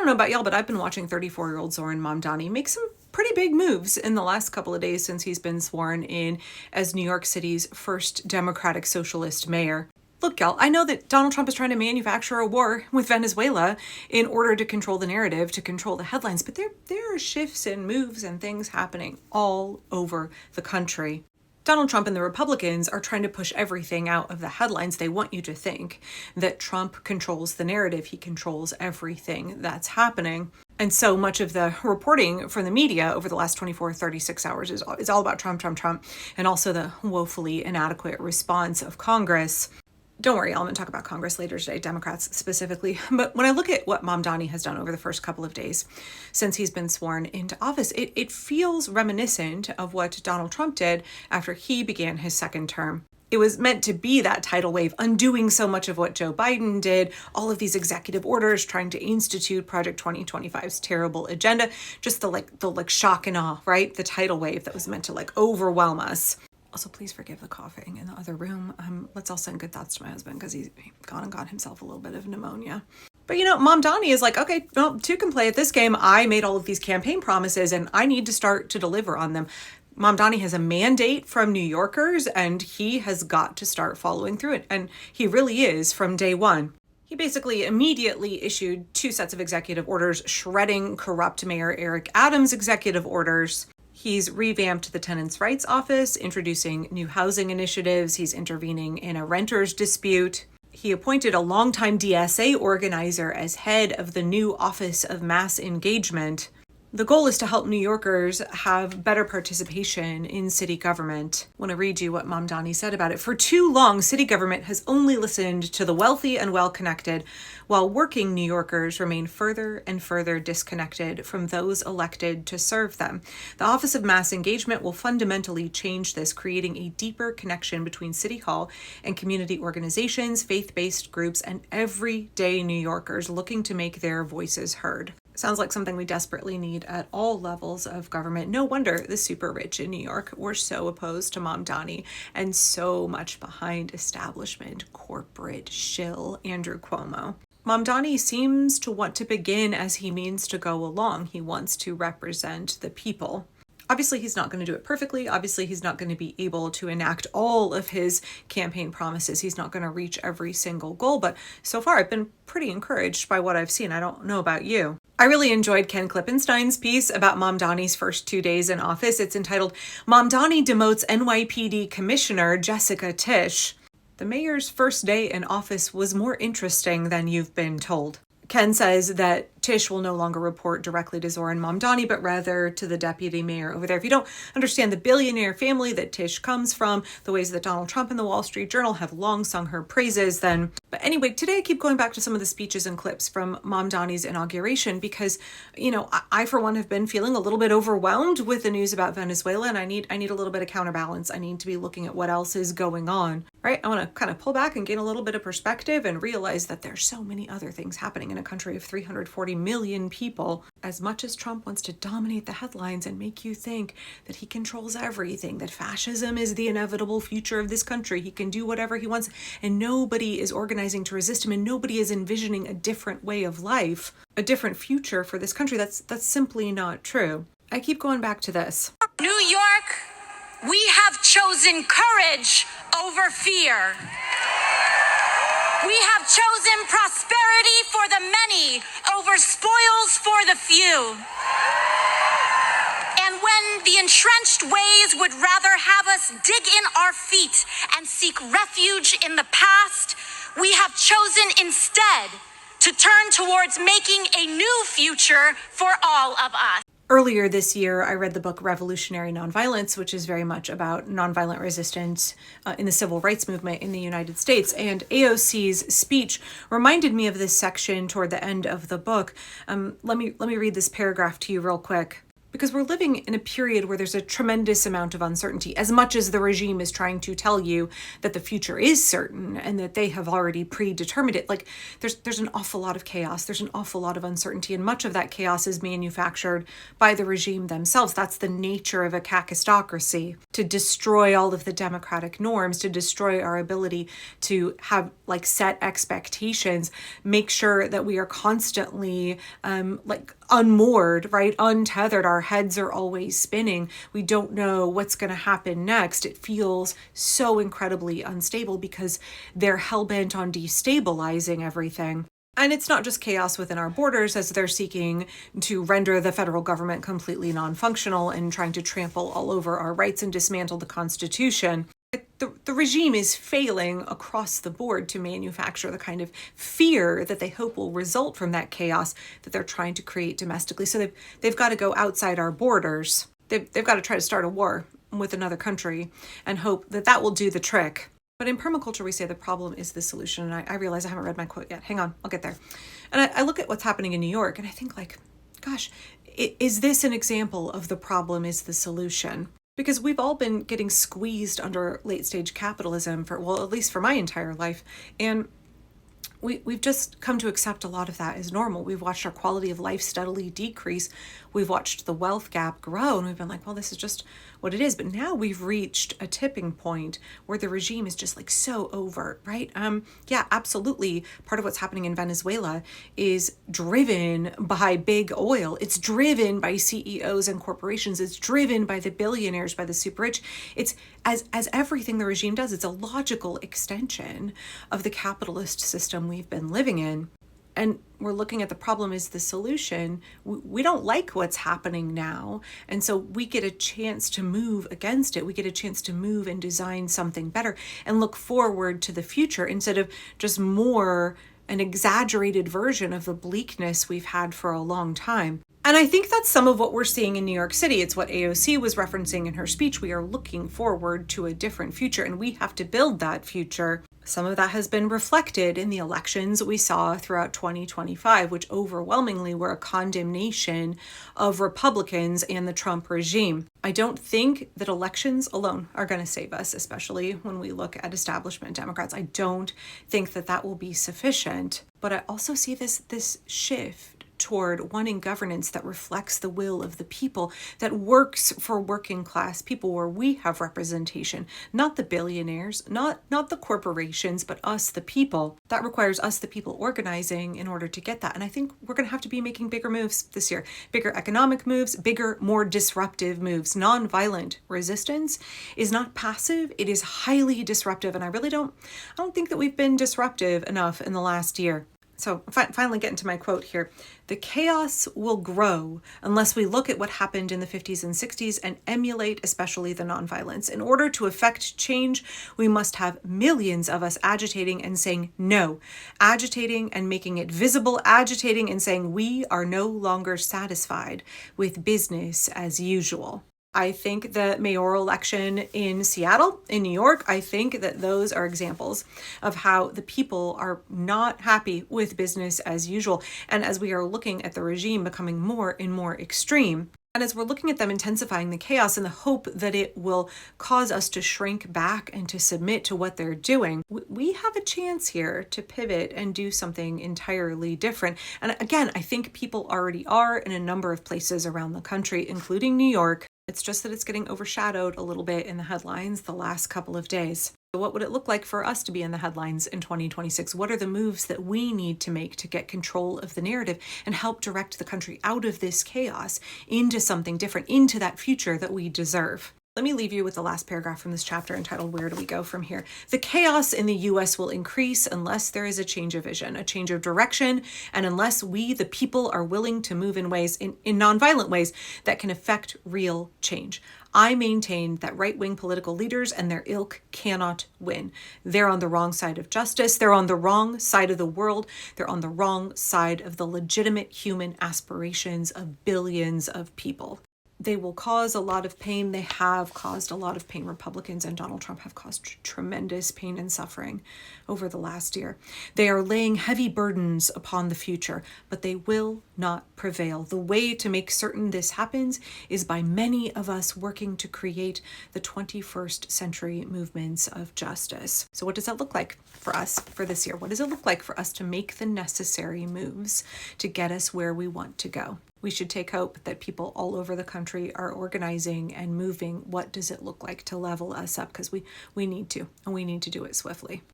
don't know about y'all, but I've been watching 34-year-old Zoran Mamdani make some pretty big moves in the last couple of days since he's been sworn in as New York City's first Democratic socialist mayor. Look, y'all, I know that Donald Trump is trying to manufacture a war with Venezuela in order to control the narrative, to control the headlines, but there are shifts and moves and things happening all over the country. Donald Trump and the Republicans are trying to push everything out of the headlines. They want you to think that Trump controls the narrative. He controls everything that's happening. And so much of the reporting from the media over the last 24, 36 hours is all about Trump, and also the woefully inadequate response of Congress. Don't worry, I'm going to talk about Congress later today, Democrats specifically. But when I look at what Mamdani has done over the first couple of days since he's been sworn into office, it feels reminiscent of what Donald Trump did after he began his second term. It was meant to be that tidal wave, undoing so much of what Joe Biden did, all of these executive orders, trying to institute Project 2025's terrible agenda, just the shock and awe, right? The tidal wave that was meant to overwhelm us. Also, please forgive the coughing in the other room. Let's all send good thoughts to my husband because he's gone and got himself a little bit of pneumonia. But Mamdani is like, okay, well, two can play at this game. I made all of these campaign promises and I need to start to deliver on them. Mamdani has a mandate from New Yorkers and he has got to start following through it. And he really is from day one. He basically immediately issued 2 sets of executive orders, shredding corrupt Mayor Eric Adams' executive orders. He's revamped the Tenants' Rights Office, introducing new housing initiatives. He's intervening in a renter's dispute. He appointed a longtime DSA organizer as head of the new Office of Mass Engagement. The goal is to help New Yorkers have better participation in city government. I want to read you what Mamdani said about it. For too long, city government has only listened to the wealthy and well-connected, while working New Yorkers remain further and further disconnected from those elected to serve them. The Office of Mass Engagement will fundamentally change this, creating a deeper connection between City Hall and community organizations, faith-based groups, and everyday New Yorkers looking to make their voices heard. Sounds like something we desperately need at all levels of government. No wonder the super rich in New York were so opposed to Mamdani and so much behind establishment, corporate shill Andrew Cuomo. Mamdani seems to want to begin as he means to go along. He wants to represent the people. Obviously, he's not going to do it perfectly. Obviously, he's not going to be able to enact all of his campaign promises. He's not going to reach every single goal. But so far, I've been pretty encouraged by what I've seen. I don't know about you. I really enjoyed Ken Klippenstein's piece about Mamdani's first 2 days in office. It's entitled, "Mamdani Demotes NYPD Commissioner Jessica Tisch." The mayor's first day in office was more interesting than you've been told. Ken says that Tisch will no longer report directly to Zoran Mamdani, but rather to the deputy mayor over there. If you don't understand the billionaire family that Tisch comes from, the ways that Donald Trump and the Wall Street Journal have long sung her praises, then... But anyway, today I keep going back to some of the speeches and clips from Mamdani's inauguration because, I for one have been feeling a little bit overwhelmed with the news about Venezuela, and I need a little bit of counterbalance. I need to be looking at what else is going on, right? I want to kind of pull back and gain a little bit of perspective and realize that there's so many other things happening in a country of 340 million people. As much as Trump wants to dominate the headlines and make you think that he controls everything, that fascism is the inevitable future of this country, he can do whatever he wants, and nobody is organizing to resist him, and nobody is envisioning a different way of life, a different future for this country. That's simply not true. I keep going back to this. New York, we have chosen courage over fear. We have chosen prosperity for the many over spoils for the few. And when the entrenched ways would rather have us dig in our feet and seek refuge in the past, we have chosen instead to turn towards making a new future for all of us. Earlier this year, I read the book Revolutionary Nonviolence, which is very much about nonviolent resistance in the civil rights movement in the United States. And AOC's speech reminded me of this section toward the end of the book. Let me read this paragraph to you real quick. because we're living in a period where there's a tremendous amount of uncertainty. As much as the regime is trying to tell you that the future is certain and that they have already predetermined it, like there's an awful lot of chaos, there's an awful lot of uncertainty, and much of that chaos is manufactured by the regime themselves. That's the nature of a kakistocracy, to destroy all of the democratic norms, to destroy our ability to have like set expectations, make sure that we are constantly unmoored, right? Untethered. Our heads are always spinning. We don't know what's going to happen next. It feels so incredibly unstable because they're hell-bent on destabilizing everything. And it's not just chaos within our borders, as they're seeking to render the federal government completely non-functional and trying to trample all over our rights and dismantle the Constitution. The regime is failing across the board to manufacture the kind of fear that they hope will result from that chaos that they're trying to create domestically. So they've got to go outside our borders. They've got to try to start a war with another country and hope that that will do the trick. But in permaculture, we say the problem is the solution. And I realize I haven't read my quote yet. Hang on, I'll get there. And I look at what's happening in New York and I think like, gosh, is this an example of the problem is the solution? Because we've all been getting squeezed under late stage capitalism for, well, at least for my entire life. And we've just come to accept a lot of that as normal. We've watched our quality of life steadily decrease. We've watched the wealth gap grow, and we've been like, well, this is just what it is. But now we've reached a tipping point where the regime is just like so overt, right? Yeah, absolutely. Part of what's happening in Venezuela is driven by big oil. It's driven by CEOs and corporations. It's driven by the billionaires, by the super rich. It's as everything the regime does, it's a logical extension of the capitalist system we've been living in. And we're looking at the problem as the solution. We don't like what's happening now. And so we get a chance to move against it. We get a chance to move and design something better and look forward to the future instead of just more an exaggerated version of the bleakness we've had for a long time. And I think that's some of what we're seeing in New York City. It's what AOC was referencing in her speech. We are looking forward to a different future, and we have to build that future. Some of that has been reflected in the elections we saw throughout 2025, which overwhelmingly were a condemnation of Republicans and the Trump regime. I don't think that elections alone are going to save us, especially when we look at establishment Democrats. I don't think that that will be sufficient. But I also see this shift toward wanting governance that reflects the will of the people, that works for working class people, where we have representation, not the billionaires, not the corporations, but us, the people. That requires us, the people, organizing in order to get that. And I think we're going to have to be making bigger moves this year, bigger economic moves, bigger, more disruptive moves. Nonviolent resistance is not passive. It is highly disruptive. And I don't think that we've been disruptive enough in the last year. So finally getting to my quote here. The chaos will grow unless we look at what happened in the 50s and 60s and emulate especially the nonviolence. In order to effect change, we must have millions of us agitating and saying no, agitating and making it visible, agitating and saying we are no longer satisfied with business as usual. I think the mayoral election in Seattle, in New York, I think that those are examples of how the people are not happy with business as usual. And as we are looking at the regime becoming more and more extreme, and as we're looking at them intensifying the chaos in the hope that it will cause us to shrink back and to submit to what they're doing, we have a chance here to pivot and do something entirely different. And again, I think people already are in a number of places around the country, including New York. It's just that it's getting overshadowed a little bit in the headlines the last couple of days. So what would it look like for us to be in the headlines in 2026? What are the moves that we need to make to get control of the narrative and help direct the country out of this chaos into something different, into that future that we deserve? Let me leave you with the last paragraph from this chapter entitled, Where Do We Go From Here? The chaos in the U.S. will increase unless there is a change of vision, a change of direction, and unless we, the people, are willing to move in ways, in nonviolent ways, that can affect real change. I maintain that right-wing political leaders and their ilk cannot win. They're on the wrong side of justice. They're on the wrong side of the world. They're on the wrong side of the legitimate human aspirations of billions of people. They will cause a lot of pain. They have caused a lot of pain. Republicans and Donald Trump have caused tremendous pain and suffering over the last year. They are laying heavy burdens upon the future, but they will not prevail. The way to make certain this happens is by many of us working to create the 21st century movements of justice. So what does that look like for us for this year? What does it look like for us to make the necessary moves to get us where we want to go? We should take hope that people all over the country are organizing and moving. What does it look like to level us up? Because we need to, and we need to do it swiftly.